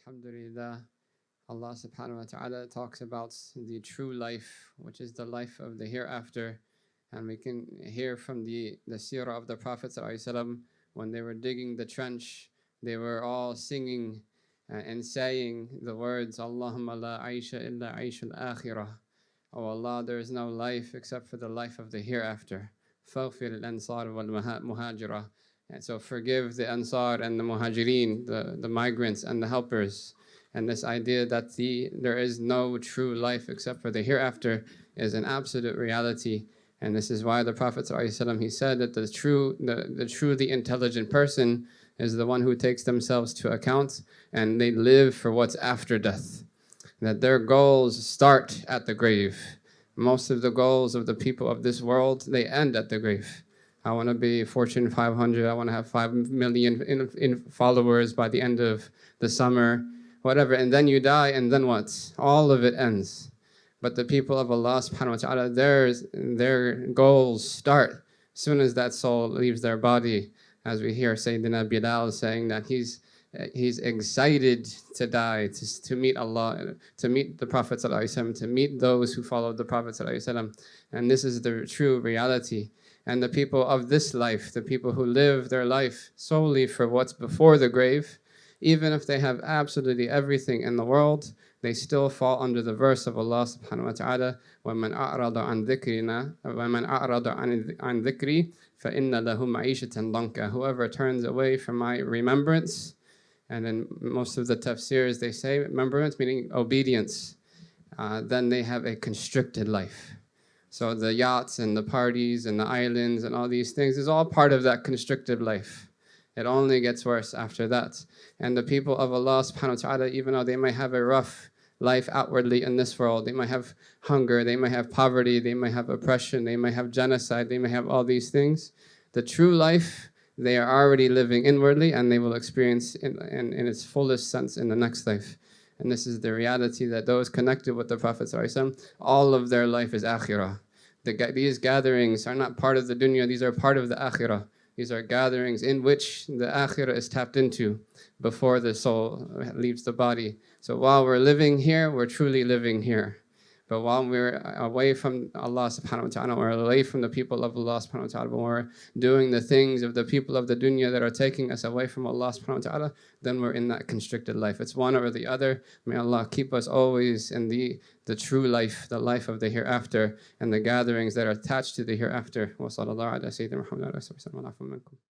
Alhamdulillah, Allah subhanahu wa ta'ala talks about the true life, which is the life of the hereafter. And we can hear from the seerah of the Prophet ﷺ, when they were digging the trench, they were all singing and saying the words, Allahumma la aisha illa aishul akhirah. Oh Allah, there is no life except for the life of the hereafter. Faghfir al-ansar wal-muhajirah. And so forgive the Ansar and the Muhajirin, the migrants and the helpers. And this idea that there is no true life except for the hereafter is an absolute reality. And this is why the Prophet ﷺ, he said that the truly intelligent person is the one who takes themselves to account and they live for what's after death. That their goals start at the grave. Most of the goals of the people of this world, they end at the grave. I want to be Fortune 500, I want to have 5 million in followers by the end of the summer, whatever. And then you die, and then what? All of it ends. But the people of Allah subhanahu wa ta'ala, their goals start as soon as that soul leaves their body. As we hear Sayyidina Bilal saying that he's excited to die, to meet Allah, to meet the Prophet ﷺ, to meet those who followed the Prophet ﷺ. And this is the true reality. And the people of this life, the people who live their life solely for what's before the grave, even if they have absolutely everything in the world, they still fall under the verse of Allah subhanahu wa ta'ala, وَمَنْ أَعْرَضَ عَنْ ذِكْرِنَا وَمَنْ أَعْرَضَ عَنْ ذِكْرِي فَإِنَّ لَهُ مَعِيشَةً ضَنْكًا. Whoever turns away from my remembrance, and in most of the tafsirs they say remembrance meaning obedience, then they have a constricted life. So the yachts and the parties and the islands and all these things is all part of that constricted life. It only gets worse after that. And the people of Allah subhanahu wa ta'ala, even though they may have a rough life outwardly in this world, they might have hunger, they might have poverty, they might have oppression, they might have genocide, they may have all these things. The true life, they are already living inwardly, and they will experience in its fullest sense in the next life. And this is the reality that those connected with the Prophet ﷺ, all of their life is akhirah. These gatherings are not part of the dunya, these are part of the akhirah. These are gatherings in which the akhirah is tapped into before the soul leaves the body. So while we're living here, we're truly living here. But while we're away from Allah subhanahu wa ta'ala, or away from the people of Allah subhanahu wa ta'ala, when we're doing the things of the people of the dunya that are taking us away from Allah subhanahu wa ta'ala, then we're in that constricted life. It's one or the other. May Allah keep us always in the true life, the life of the hereafter, and the gatherings that are attached to the hereafter. Wa sallallahu ala sayyidina Muhammad wa sallam.